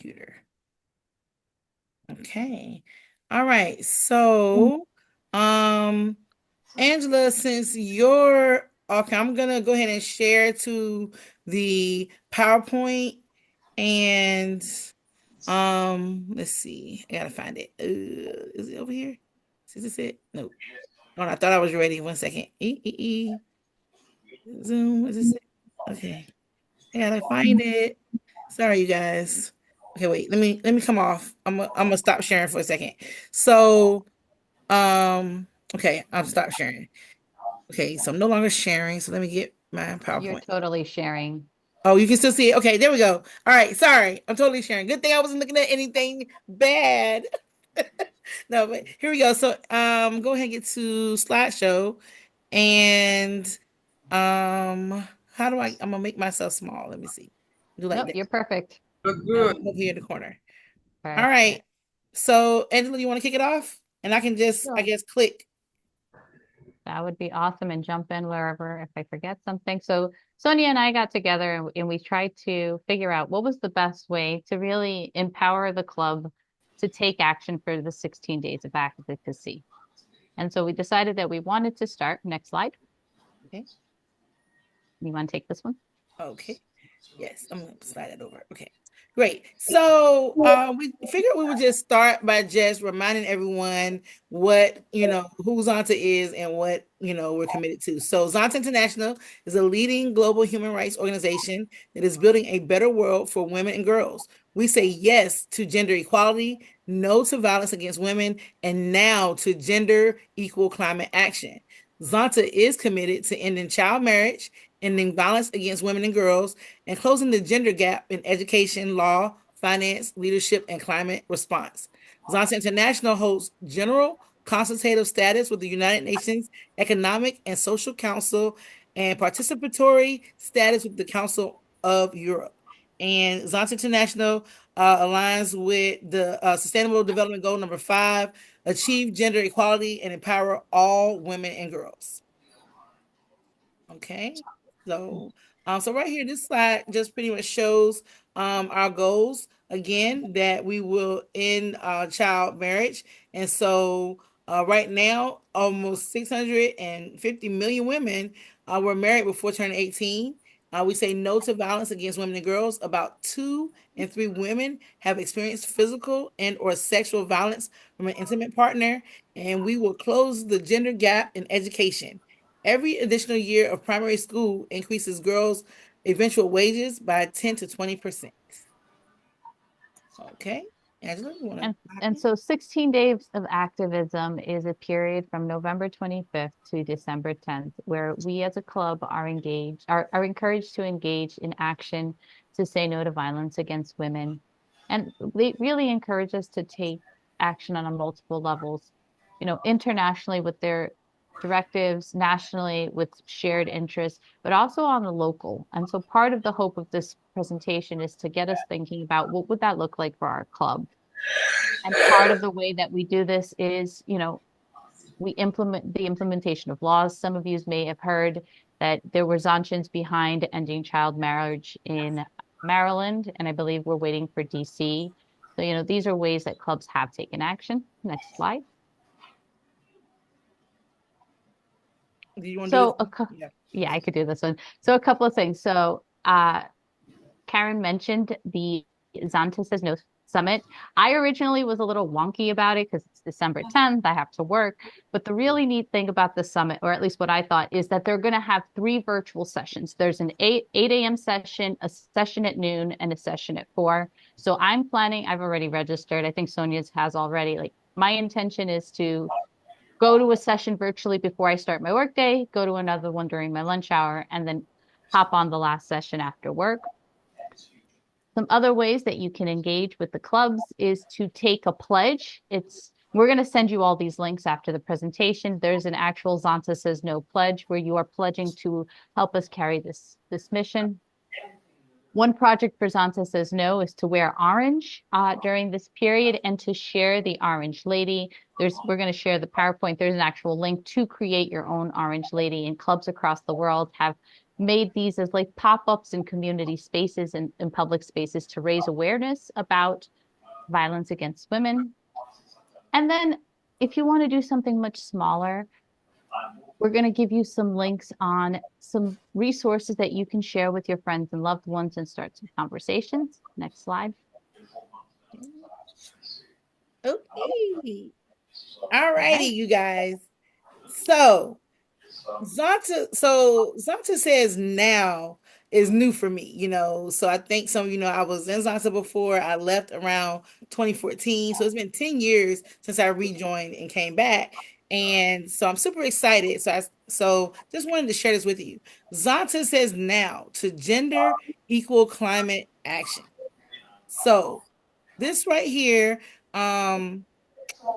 computer. Okay. All right. So, Angela, since you're okay, I'm gonna go ahead and share to the PowerPoint and let's see. I gotta find it. Is it over here? Is this it? Nope. Oh, I thought I was ready. One second. Zoom. Is this it? Okay. I gotta find it. Sorry, you guys. Okay, wait. Let me come off. I'm gonna stop sharing for a second. So, okay, I'll stop sharing. Okay, so I'm no longer sharing. So let me get my You're PowerPoint. totally sharing. Oh, you can still see it. Okay, there we go. All right, sorry. I'm totally sharing. Good thing I wasn't looking at anything bad. No, but here we go. So, go ahead and get to slideshow and how do I'm gonna make myself small. Let me see. Do like Nope, that. you're perfect. Look good. Over here in the corner. All right. Perfect. So, Angela, you want to kick it off? And I can just, I Sure. guess, click. That would be awesome and jump in wherever if I forget something. So Sonia and I got together and we tried to figure out what was the best way to really empower the club to take action for the 16 days of advocacy. And so we decided that we wanted to start. Next slide. Okay. You want to take this one? Okay. Yes, I'm gonna slide it over. Okay, great. So we figured we would just start by just reminding everyone what who Zonta is and what we're committed to. So Zonta International is a leading global human rights organization that is building a better world for women and girls. We say yes to gender equality, no to violence against women, and now to gender equal climate action. Zonta is committed to ending child marriage, ending violence against women and girls, and closing the gender gap in education, law, finance, leadership, and climate response. Zonta International holds general consultative status with the United Nations Economic and Social Council and participatory status with the Council of Europe. And Zonta International aligns with the Sustainable Development Goal number 5, achieve gender equality and empower all women and girls. Okay. So, so right here, this slide just pretty much shows our goals again that we will end child marriage. And so right now, almost 650 million women were married before turning 18. We say no to violence against women and girls. About 2 in 3 women have experienced physical and or sexual violence from an intimate partner, and we will close the gender gap in education. Every additional year of primary school increases girls' eventual wages by 10 to 20%. Okay, Angela, you want to And hop and in? so 16 days of activism is a period from November 25th to December 10th, where we as a club are are encouraged to engage in action to say no to violence against women. And they really encourage us to take action on a multiple levels, internationally with their directives, nationally with shared interests, but also on the local. And so part of the hope of this presentation is to get us thinking about what would that look like for our club. And part of the way that we do this is, we implement the implementation of laws. Some of you may have heard that there were Zonchins behind ending child marriage in Maryland, and I believe we're waiting for DC. So, these are ways that clubs have taken action. Next slide. Do you want to do So, this? Yeah. yeah, I could do this one. So, a couple of things. So, Karen mentioned the Zonta Says No Summit. I originally was a little wonky about it because it's December 10th. I have to work. But the really neat thing about the summit, or at least what I thought, is that they're going to have 3 virtual sessions. There's an 8 a.m. session, a session at noon, and a session at 4. So I'm planning, I've already registered. I think Sonia's has already. Like, my intention is to go to a session virtually before I start my workday, go to another one during my lunch hour, and then hop on the last session after work. Some other ways that you can engage with the clubs is to take a pledge. We're going to send you all these links after the presentation. There's an actual Zonta Says No pledge where you are pledging to help us carry this mission. One project for Zonta Says No is to wear orange during this period and to share the orange lady. We're going to share the PowerPoint. There's an actual link to create your own orange lady, and clubs across the world have made these as like pop-ups in community spaces and in public spaces to raise awareness about violence against women. And then if you want to do something much smaller, we're going to give you some links on some resources that you can share with your friends and loved ones and start some conversations. Next slide. Okay. All righty, Okay. you guys. So Zonta says now is new for me, So I think some of you know I was in Zonta before. I left around 2014. So it's been 10 years since I rejoined and came back. And so I'm super excited. So just wanted to share this with you. Zonta says now to gender equal climate action. So this right here, um,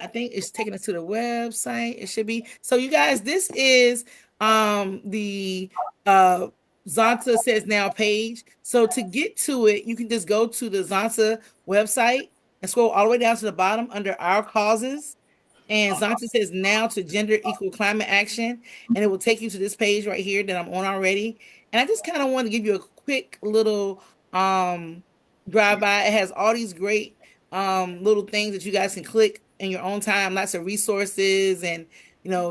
I think it's taking us to the website. It should be. So you guys, this is the uh Zonta says now page. So to get to it, you can just go to the Zonta website and scroll all the way down to the bottom under our causes. And Zonta says now to gender equal climate action. And it will take you to this page right here that I'm on already. And I just kind of want to give you a quick little drive by. It has all these great little things that you guys can click in your own time, lots of resources and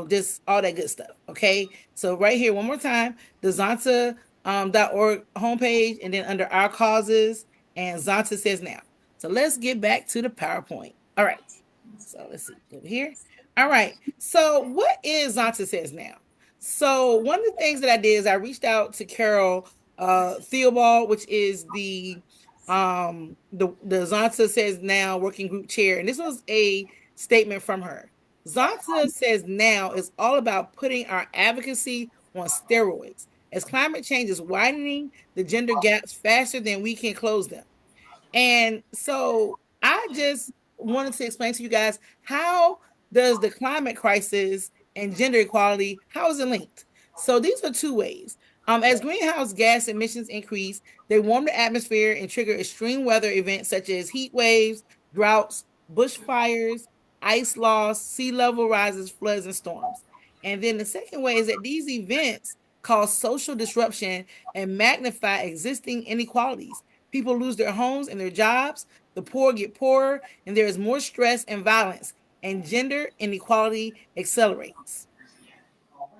just all that good stuff. Okay. So right here, one more time, the Zonta .org homepage, and then under our causes, and Zonta says now. So let's get back to the PowerPoint. All right. So let's see over here. All right. So what is Zonta says now? So one of the things that I did is I reached out to Carol Theobald, which is the Zonta says now working group chair, and this was a statement from her. Zonta says now is all about putting our advocacy on steroids. As climate change is widening the gender gaps faster than we can close them. And so I just wanted to explain to you guys, how does the climate crisis and gender equality, how is it linked? So these are two ways. As greenhouse gas emissions increase, they warm the atmosphere and trigger extreme weather events such as heat waves, droughts, bushfires, ice loss, sea level rises, floods, and storms. And then the second way is that these events cause social disruption and magnify existing inequalities. People lose their homes and their jobs, the poor get poorer, and there is more stress and violence, and gender inequality accelerates.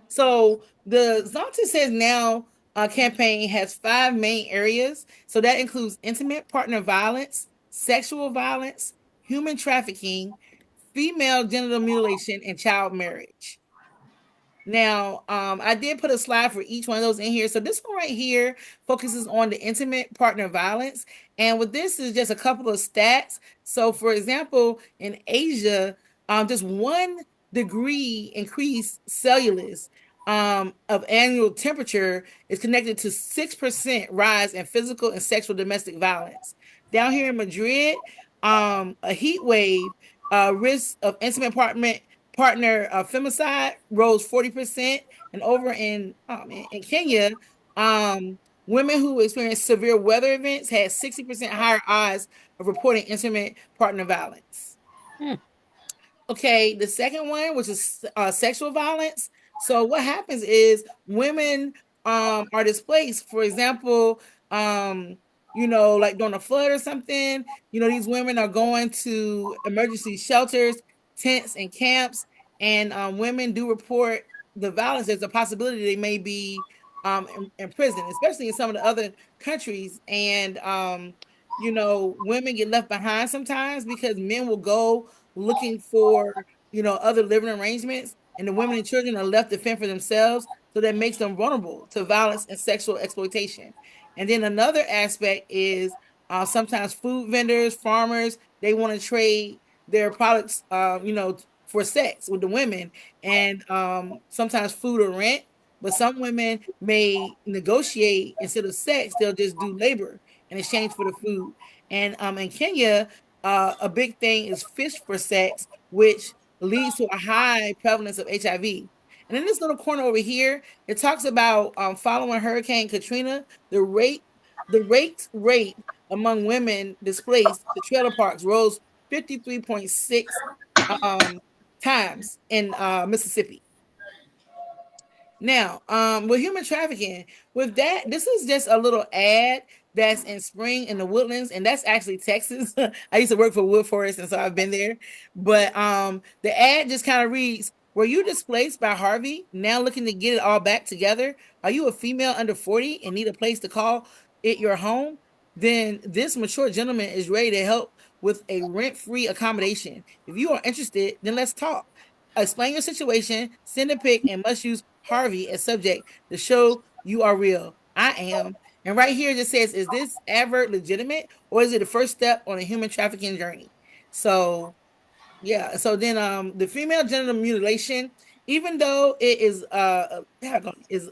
So the Zonta Says Now campaign has five main areas. So that includes intimate partner violence, sexual violence, human trafficking, female genital mutilation, and child marriage. Now, I did put a slide for each one of those in here. So this one right here focuses on the intimate partner violence. And with this is just a couple of stats. So for example, in Asia, just 1 degree increase Celsius of annual temperature is connected to 6% rise in physical and sexual domestic violence. Down here in Madrid, a heat wave risk of intimate partner femicide rose 40%. And over in Kenya, women who experienced severe weather events had 60% higher odds of reporting intimate partner violence. Hmm. Okay, the second one, which is sexual violence. So what happens is women are displaced. For example, like during a flood or something, these women are going to emergency shelters, tents, and camps, and women do report the violence. There's a possibility they may be in prison, especially in some of the other countries. And women get left behind sometimes because men will go looking for other living arrangements, and the women and children are left to fend for themselves, so that makes them vulnerable to violence and sexual exploitation. And then another aspect is sometimes food vendors, farmers, they want to trade their products for sex with the women, and sometimes food or rent. But some women may negotiate, instead of sex they'll just do labor in exchange for the food. And in Kenya, a big thing is fish for sex, which leads to a high prevalence of HIV. And in this little corner over here, it talks about following Hurricane Katrina, the rate among women displaced to trailer parks rose 53.6 times in Mississippi. Now, with human trafficking, with that, this is just a little ad that's in Spring in the Woodlands, and that's actually Texas. I used to work for Wood Forest, and so I've been there. But the ad just kind of reads: "Were you displaced by Harvey? Now looking to get it all back together? Are you a female under 40 and need a place to call it your home? Then this mature gentleman is ready to help with a rent-free accommodation. If you are interested, then let's talk. Explain your situation, send a pic, and must use Harvey as subject to show you are real. I am." And right here it just says, is this advert legitimate or is it the first step on a human trafficking journey? So yeah. So then the female genital mutilation, even though it is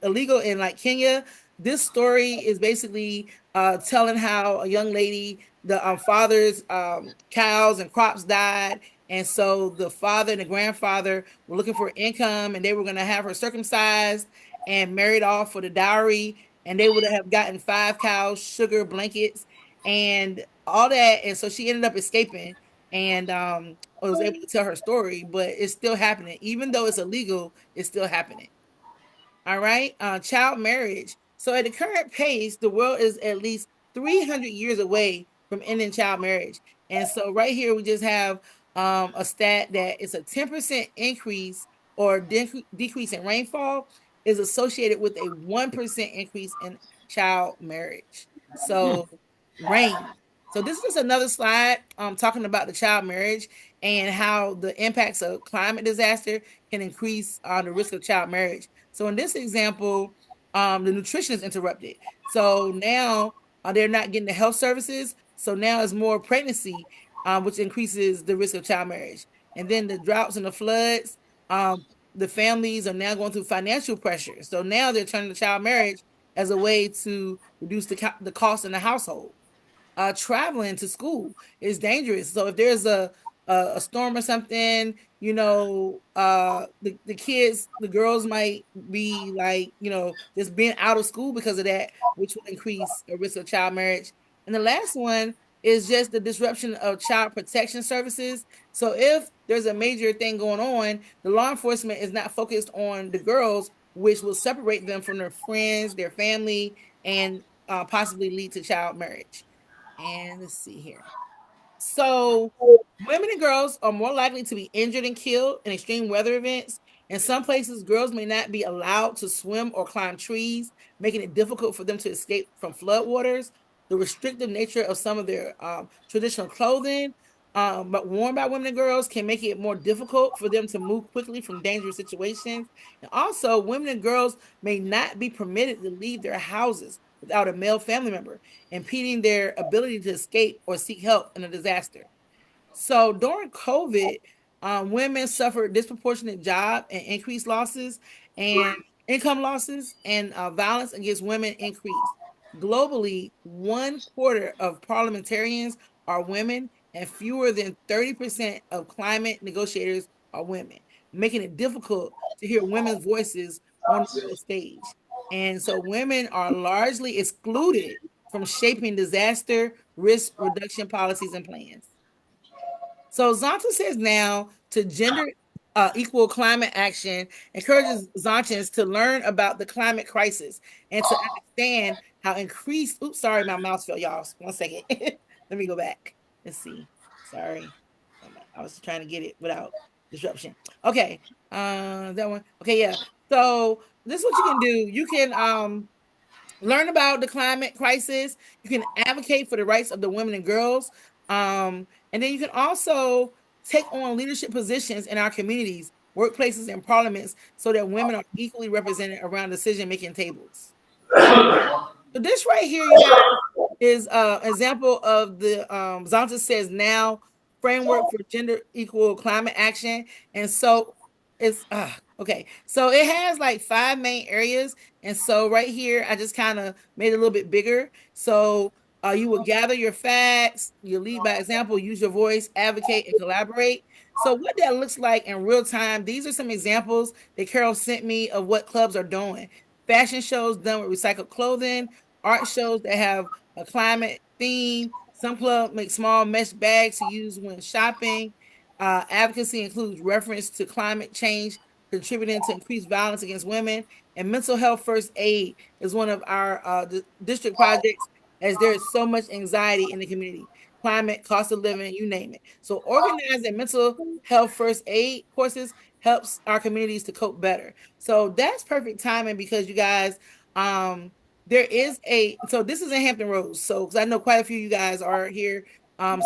illegal in like Kenya, this story is basically telling how a young lady, the father's cows and crops died. And so the father and the grandfather were looking for income and they were gonna have her circumcised and married off for the dowry. And they would have gotten 5 cows, sugar, blankets, and all that. And so she ended up escaping. And was able to tell her story, but it's still happening. Even though it's illegal, it's still happening. All right. Child marriage. So at the current pace, the world is at least 300 years away from ending child marriage. And so right here, we just have a stat that it's a 10% increase or decrease in rainfall is associated with a 1% increase in child marriage. So rain. So this is just another slide talking about the child marriage and how the impacts of climate disaster can increase the risk of child marriage. So in this example, the nutrition is interrupted. So now they're not getting the health services. So now it's more pregnancy, which increases the risk of child marriage. And then the droughts and the floods, the families are now going through financial pressure. So now they're turning to child marriage as a way to reduce the cost in the household. Traveling to school is dangerous. So if there's a storm or something, the kids, the girls might be like, just being out of school because of that, which will increase the risk of child marriage. And the last one is just the disruption of child protection services. So if there's a major thing going on, the law enforcement is not focused on the girls, which will separate them from their friends, their family, and possibly lead to child marriage. And let's see here. So, women and girls are more likely to be injured and killed in extreme weather events. In some places, girls may not be allowed to swim or climb trees, making it difficult for them to escape from floodwaters. The restrictive nature of some of their traditional clothing, but worn by women and girls, can make it more difficult for them to move quickly from dangerous situations. And also, women and girls may not be permitted to leave their houses without a male family member, impeding their ability to escape or seek help in a disaster. So during COVID, women suffered disproportionate job and increased losses and income losses, and violence against women increased. Globally, 1/4 of parliamentarians are women, and fewer than 30% of climate negotiators are women, making it difficult to hear women's voices on the world stage. And so women are largely excluded from shaping disaster risk reduction policies and plans. So Zonta says now to gender equal climate action encourages Zontans to learn about the climate crisis and to understand how increased. Oops, sorry, my mouse fell, y'all. 1 second. Let me go back. Let's see. Sorry, I was trying to get it without disruption. Okay, that one. Okay, yeah. So this is what you can do. You can learn about the climate crisis. You can advocate for the rights of the women and girls. And then you can also take on leadership positions in our communities, workplaces, and parliaments so that women are equally represented around decision making tables. So this right here, you guys, is an example of the Zonta says now framework for gender equal climate action. And so it's okay. So it has like 5 main areas. And so right here, I just kind of made it a little bit bigger. So you will gather your facts, you lead by example, use your voice, advocate, and collaborate. So what that looks like in real time, these are some examples that Carol sent me of what clubs are doing. Fashion shows done with recycled clothing, art shows that have a climate theme. Some clubs make small mesh bags to use when shopping. Advocacy includes reference to climate change contributing to increased violence against women. And mental health first aid is one of our district projects, as there is so much anxiety in the community, climate, cost of living, you name it. So organizing mental health first aid courses helps our communities to cope better. So that's perfect timing because you guys, there is this is in Hampton Roads. So because I know quite a few of you guys are here.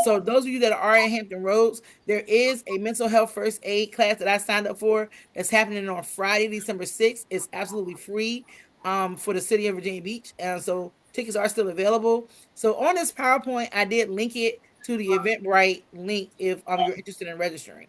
So those of you that are in Hampton Roads, there is a mental health first aid class that I signed up for that's happening on Friday, December 6th. It's absolutely free for the city of Virginia Beach. And so tickets are still available. So on this PowerPoint, I did link it to the Eventbrite link if you're interested in registering.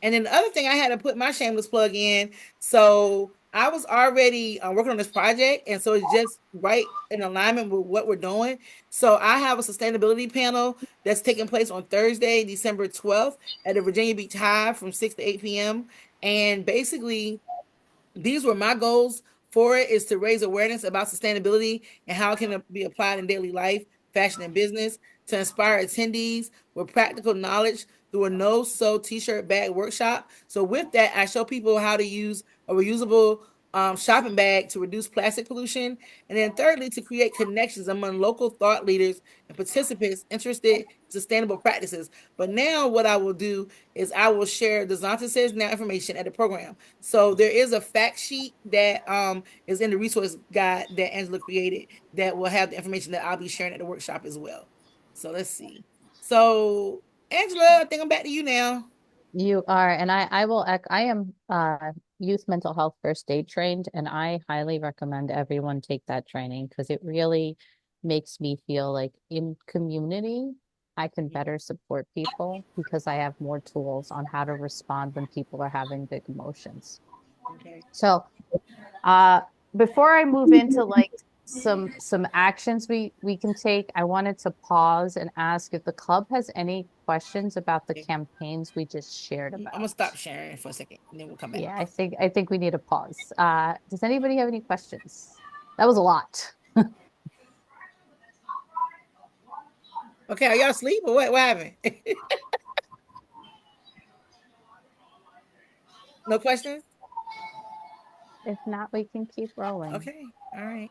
And then the other thing, I had to put my shameless plug in. So I was already working on this project, and so it's just right in alignment with what we're doing. So I have a sustainability panel that's taking place on Thursday, December 12th at the Virginia Beach Hive from 6 to 8 p.m. And basically, these were my goals for it, is to raise awareness about sustainability and how it can be applied in daily life, fashion, and business, to inspire attendees with practical knowledge through a no-sew t-shirt bag workshop. So with that, I show people how to use a reusable shopping bag to reduce plastic pollution. And then thirdly, to create connections among local thought leaders and participants interested in sustainable practices. But now what I will do is I will share the Zonta Says Now information at the program. So there is a fact sheet that is in the resource guide that Angela created that will have the information that I'll be sharing at the workshop as well. So let's see. So Angela, I think I'm back to you now. You are, and I am youth mental health first aid trained, and I highly recommend everyone take that training because it really makes me feel like in community I can better support people because I have more tools on how to respond when people are having big emotions. Okay. So uh, before I move into like some actions we can take, I wanted to pause and ask if the club has any questions about the Okay. campaigns we just shared I'm about. gonna stop sharing for a second and then we'll come back. Yeah, I think we need a pause. Does anybody have any questions? That was a lot. Okay, are y'all asleep or what? What happened? No questions? If not, we can keep rolling. Okay. All right.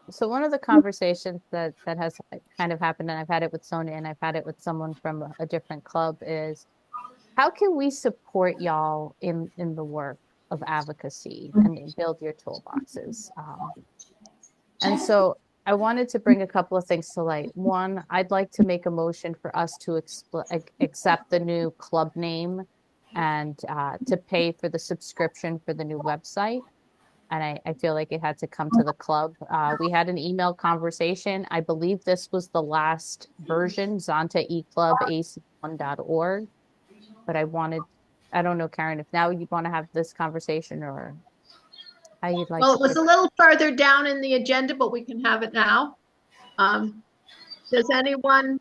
So one of the conversations that has kind of happened, and I've had it with Sonia and I've had it with someone from a different club, is how can we support y'all in the work of advocacy and build your toolboxes? And so I wanted to bring a couple of things to light. One, I'd like to make a motion for us to accept the new club name and to pay for the subscription for the new website. And I feel like it had to come to the club. We had an email conversation. I believe this was the last version, Zonta eClub AC1.org. But I don't know, Karen, if now you want to have this conversation or how you'd like Well, to it was a proceed. little further down in the agenda, but we can have it now. Um, does anyone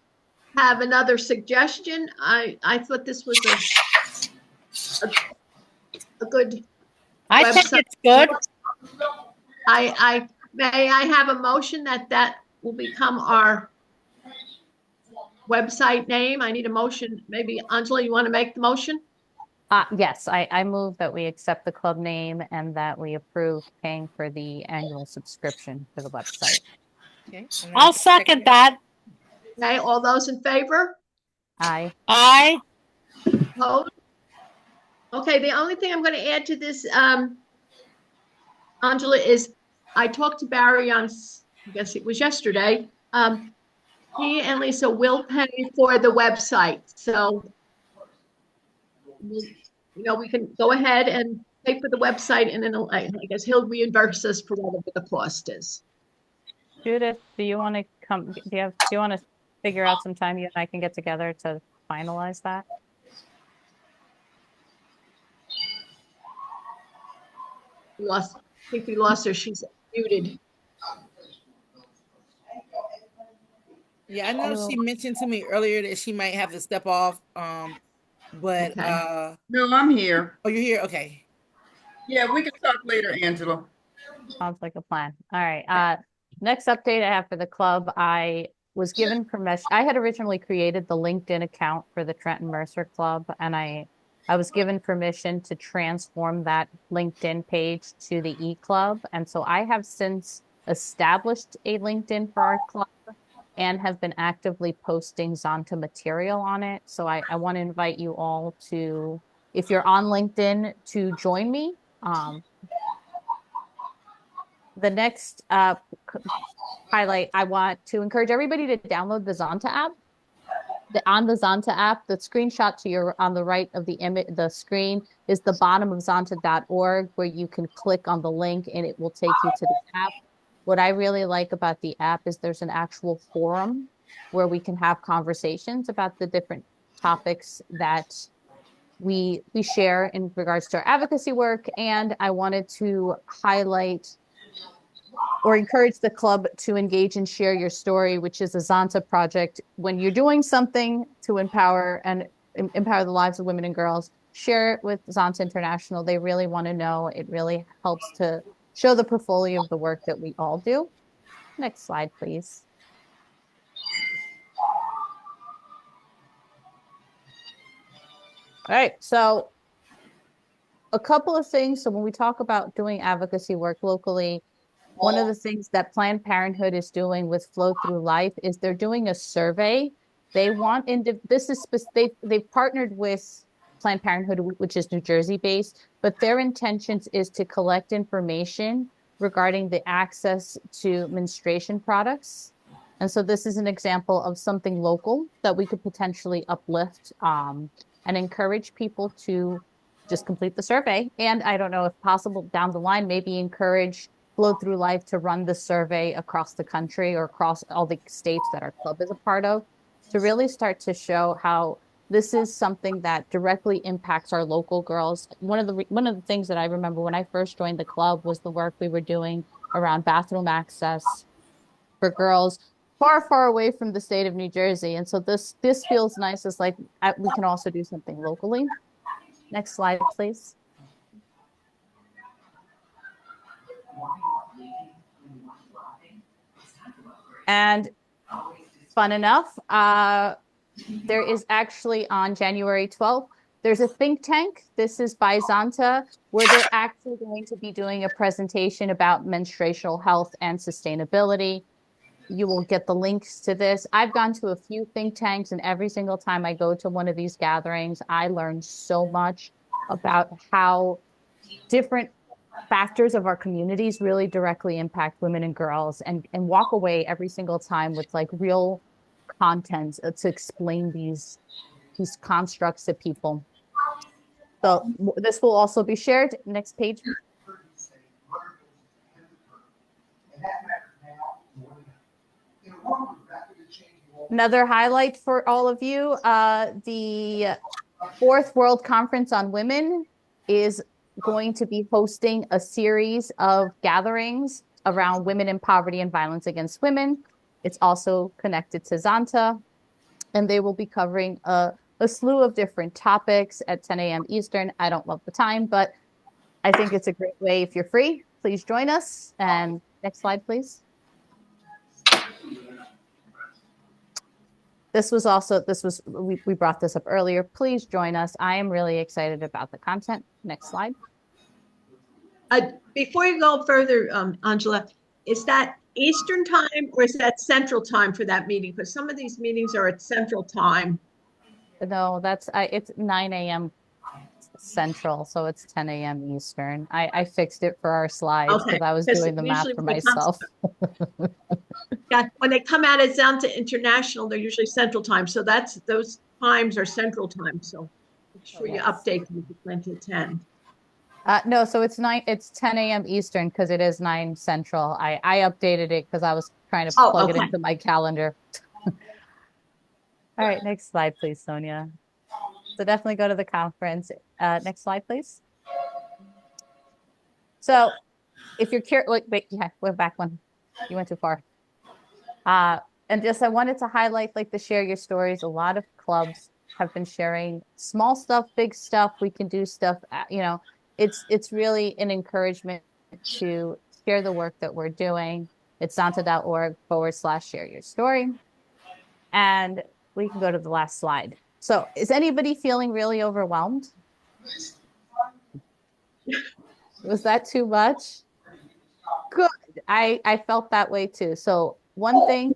have another suggestion? I thought this was a, a good I think website. it's good. May I have a motion that will become our website name? I need a motion. Maybe Angela, you want to make the motion? Yes, I move that we accept the club name and that we approve paying for the annual subscription for the website. Okay. I'll second that. Okay, all those in favor? Aye. I Opposed? Okay, the only thing I'm going to add to this, Angela, is I talked to Barry on, I guess it was yesterday. He and Lisa will pay for the website. So, we can go ahead and pay for the website and then I guess he'll reimburse us for whatever the cost is. Judith, do you want to come? Do you want to figure out some time you and I can get together to finalize that? I think we lost her. She's muted. Yeah, I know she mentioned to me earlier that she might have to step off. But Okay. No, I'm here. oh, you're here. Okay. Yeah, we can talk later, Angela. Sounds like a plan. All right. Next update I have for the club, I was given permission. I had originally created the LinkedIn account for the Trenton Mercer Club, and I I was given permission to transform that LinkedIn page to the e-club. And so I have since established a LinkedIn for our club and have been actively posting Zonta material on it. So I want to invite you all to, if you're on LinkedIn, to join me. The next highlight, I want to encourage everybody to download the Zonta app. On the Zonta app, the screenshot to your on the right of the image, the screen is the bottom of zonta.org, where you can click on the link and it will take you to the app. What I really like about the app is there's an actual forum where we can have conversations about the different topics that we share in regards to our advocacy work. And I wanted to highlight or encourage the club to engage and share your story, which is a Zonta project. When you're doing something to empower the lives of women and girls, share it with Zonta International. They really want to know. It really helps to show the portfolio of the work that we all do. Next slide, please. All right, so a couple of things. So when we talk about doing advocacy work locally, one of the things that Planned Parenthood is doing with Flow Through Life is they're doing a survey. They want they've partnered with Planned Parenthood, which is New Jersey based, but their intentions is to collect information regarding the access to menstruation products. And so this is an example of something local that we could potentially uplift and encourage people to just complete the survey. And I don't know if possible down the line, maybe encourage Flow Through Life to run the survey across the country or across all the states that our club is a part of, to really start to show how this is something that directly impacts our local girls. One of the things that I remember when I first joined the club was the work we were doing around bathroom access for girls far, far away from the state of New Jersey. And so this feels nice. It's like we can also do something locally. Next slide, please. And fun enough, there is actually on January 12th, there's a think tank. This is by Zonta, where they're actually going to be doing a presentation about menstruational health and sustainability. You will get the links to this. I've gone to a few think tanks, and every single time I go to one of these gatherings, I learn so much about how different factors of our communities really directly impact women and girls, and walk away every single time with like real content to explain these constructs to people. So this will also be shared. Next page. Another highlight for all of you, the Fourth World Conference on Women is going to be hosting a series of gatherings around women in poverty and violence against women. It's also connected to Zonta, and they will be covering a slew of different topics at 10 a.m. Eastern. I don't love the time, but I think it's a great way. If you're free, please join us. And next slide, please. We brought this up earlier. Please join us. I am really excited about the content. Next slide. Before you go further, Angela, is that Eastern time or is that Central time for that meeting? Because some of these meetings are at Central time. No, it's 9 a.m. Central, so it's 10 a.m. Eastern. I fixed it for our slides because I was doing the math for myself. Yeah, when they come out as Zonta International, they're usually Central time. So those times are Central time. So make sure you update them if you plan to attend. No, so it's 10 a.m. Eastern because it is 9 Central. I updated it because I was trying to plug it into my calendar. All right, next slide, please, Sonia. So definitely go to the conference. Next slide, please. So if you're curious, wait, yeah, we're back one. You went too far. And just I wanted to highlight like the share your stories. A lot of clubs have been sharing small stuff, big stuff. We can do stuff, it's really an encouragement to share the work that we're doing. It's zonta.org/share your story. And we can go to the last slide. So is anybody feeling really overwhelmed? Was that too much? Good. I felt that way too. So one thing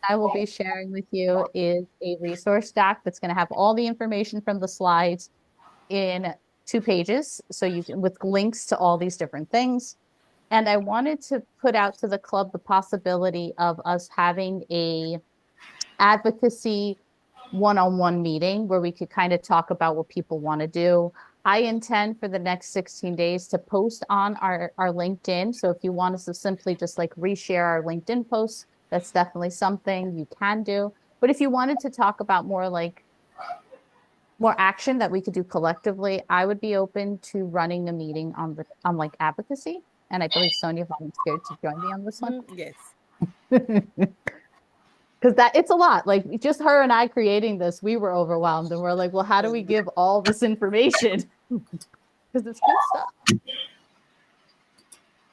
I will be sharing with you is a resource doc that's going to have all the information from the slides in 2 pages. So you can, with links to all these different things. And I wanted to put out to the club the possibility of us having a advocacy one-on-one meeting where we could kind of talk about what people want to do. I intend for the next 16 days to post on our LinkedIn. So if you want us to simply just like reshare our LinkedIn posts, that's definitely something you can do. But if you wanted to talk about more action that we could do collectively, I would be open to running a meeting on like advocacy. And I believe Sonia volunteered to join me on this one. Yes. Because that it's a lot. Like just her and I creating this, we were overwhelmed, and we're like, well, how do we give all this information? Because it's good stuff.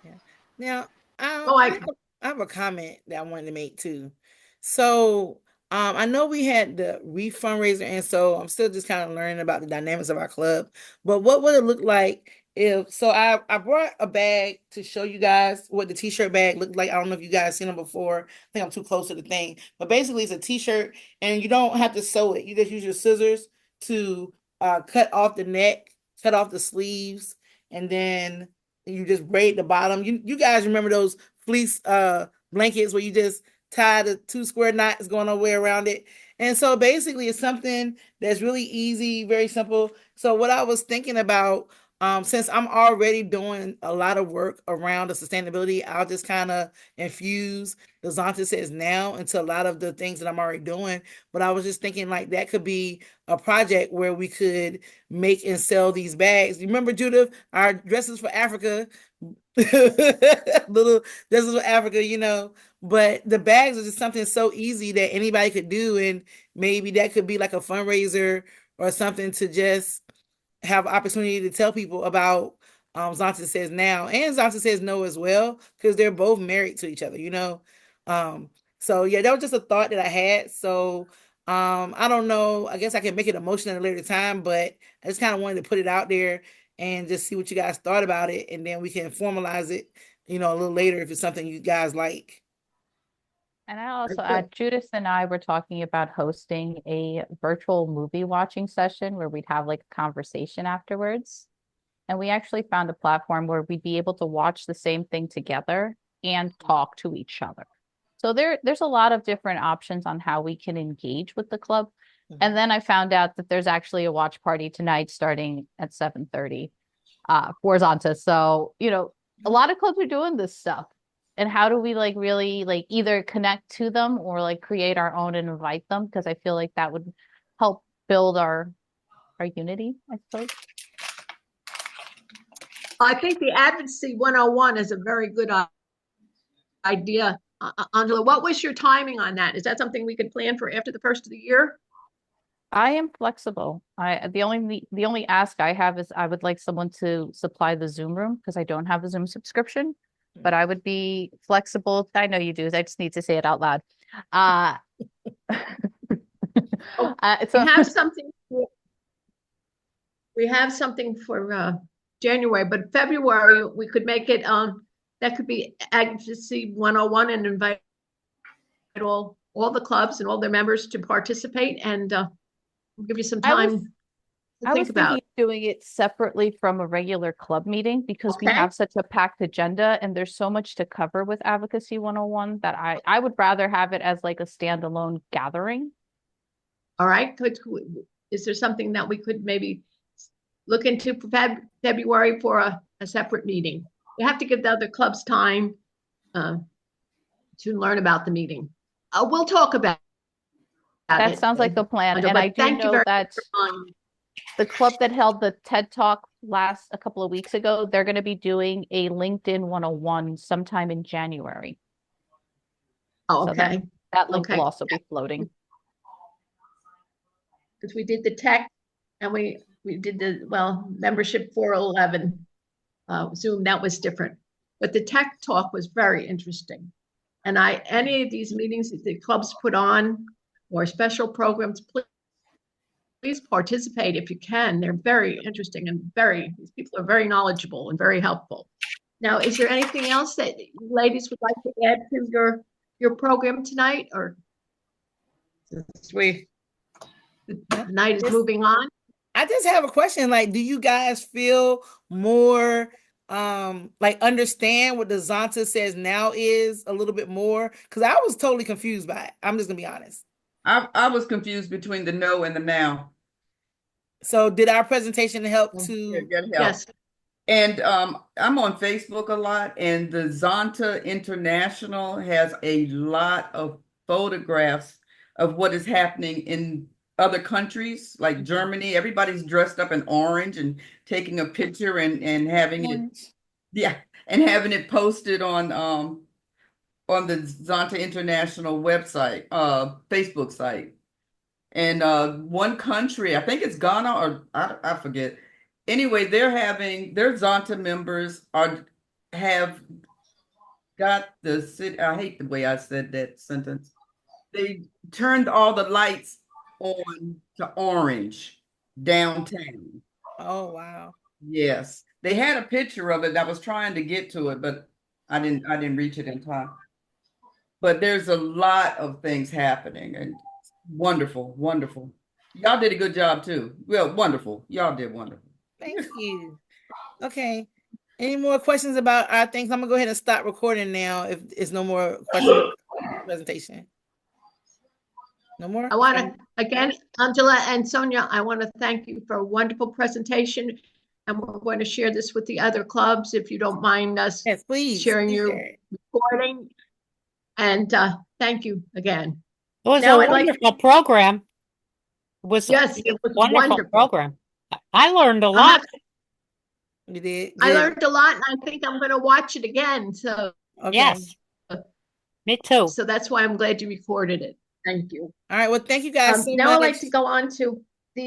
Yeah. Now, Oh, I have a comment that I wanted to make too. So, I know we had the fundraiser, and so I'm still just kind of learning about the dynamics of our club. But what would it look like if? So I brought a bag to show you guys what the t-shirt bag looked like. I don't know if you guys seen them before. I think I'm too close to the thing, but basically it's a t-shirt, and you don't have to sew it. You just use your scissors to cut off the neck, cut off the sleeves, and then you just braid the bottom. You guys remember those fleece blankets where you just tie the 2 square knots going all the way around it. And so basically it's something that's really easy, very simple. So what I was thinking about, since I'm already doing a lot of work around the sustainability, I'll just kind of infuse the Zonta says now into a lot of the things that I'm already doing. But I was just thinking like that could be a project where we could make and sell these bags. You remember, Judith, our dresses for Africa, little dresses for Africa, but the bags are just something so easy that anybody could do. And maybe that could be like a fundraiser or something to just have opportunity to tell people about Zonta Says Now and Zonta Says No as well, because they're both married to each other. So yeah, that was just a thought that I had. So I don't know. I guess I can make it a motion at a later time, but I just kind of wanted to put it out there and just see what you guys thought about it, and then we can formalize it, a little later if it's something you guys like. And I also add, Judith and I were talking about hosting a virtual movie watching session where we'd have like a conversation afterwards. And we actually found a platform where we'd be able to watch the same thing together and talk to each other. So there's a lot of different options on how we can engage with the club. And then I found out that there's actually a watch party tonight starting at 7:30 for Zonta. So, a lot of clubs are doing this stuff. And how do we like really like either connect to them or like create our own and invite them? Because I feel like that would help build our unity, I suppose. I think the Advocacy 101 is a very good idea. Angela, what was your timing on that? Is that something we could plan for after the first of the year? I am flexible. The only ask I have is I would like someone to supply the Zoom room because I don't have a Zoom subscription, but I would be flexible. I know you do. I just need to say it out loud. So we have something. We have something for January, but February we could make it. That could be Advocacy 101 and invite all the clubs and all their members to participate, and we'll give you some time to think about. I was thinking doing it separately from a regular club meeting because we have such a packed agenda and there's so much to cover with Advocacy 101 that I would rather have it as like a standalone gathering. All right. Is there something that we could maybe look into for February for a separate meeting? We have to give the other clubs time to learn about the meeting. We'll talk about that. It sounds like the plan. And I do know that the club that held the TED Talk a couple of weeks ago, they're going to be doing a LinkedIn 101 sometime in January. Oh, okay. So that link will also be floating. Because we did the tech and we did the, membership 411 Zoom, that was different. But the tech talk was very interesting. And any of these meetings that the clubs put on or special programs, participate if you can. They're very interesting and these people are very knowledgeable and very helpful. Now, is there anything else that ladies would like to add to your program tonight, or Sweet. the night is moving on? I just have a question. Like, do you guys feel more like understand what the Zonta says now is a little bit more? Because I was totally confused by it. I'm just gonna be honest. I was confused between the no and the now. So did our presentation help Yeah, to that helped. Yes. And I'm on Facebook a lot, and the Zonta International has a lot of photographs of what is happening in other countries, like Germany. Everybody's dressed up in orange and taking a picture and having it posted on the Zonta International website, Facebook site. And one country, I think it's Ghana or I forget. Anyway, their Zonta members have got the city. I hate the way I said that sentence. They turned all the lights on to orange downtown. Oh wow. Yes. They had a picture of it. I was trying to get to it, but I didn't reach it in time. But there's a lot of things happening, and wonderful, wonderful. Y'all did a good job too. Well, wonderful. Y'all did wonderful. Thank you. Okay. Any more questions about our things? I'm gonna go ahead and stop recording now if it's no more questions presentation. No more? I want to, again, Angela and Sonia, I want to thank you for a wonderful presentation. And we're going to share this with the other clubs, if you don't mind us Yes, please. sharing Please your share it. recording. And thank you again. It was Now a I'd like- wonderful program. It was Yes, a it was wonderful wonderful. program. I learned a lot. You did. I Good. learned a lot, and I think I'm going to watch it again. So, Okay. Yes. Me too. so that's why I'm glad you recorded it. Thank you. All right. Well, thank you guys so Now much. I'd like to go on to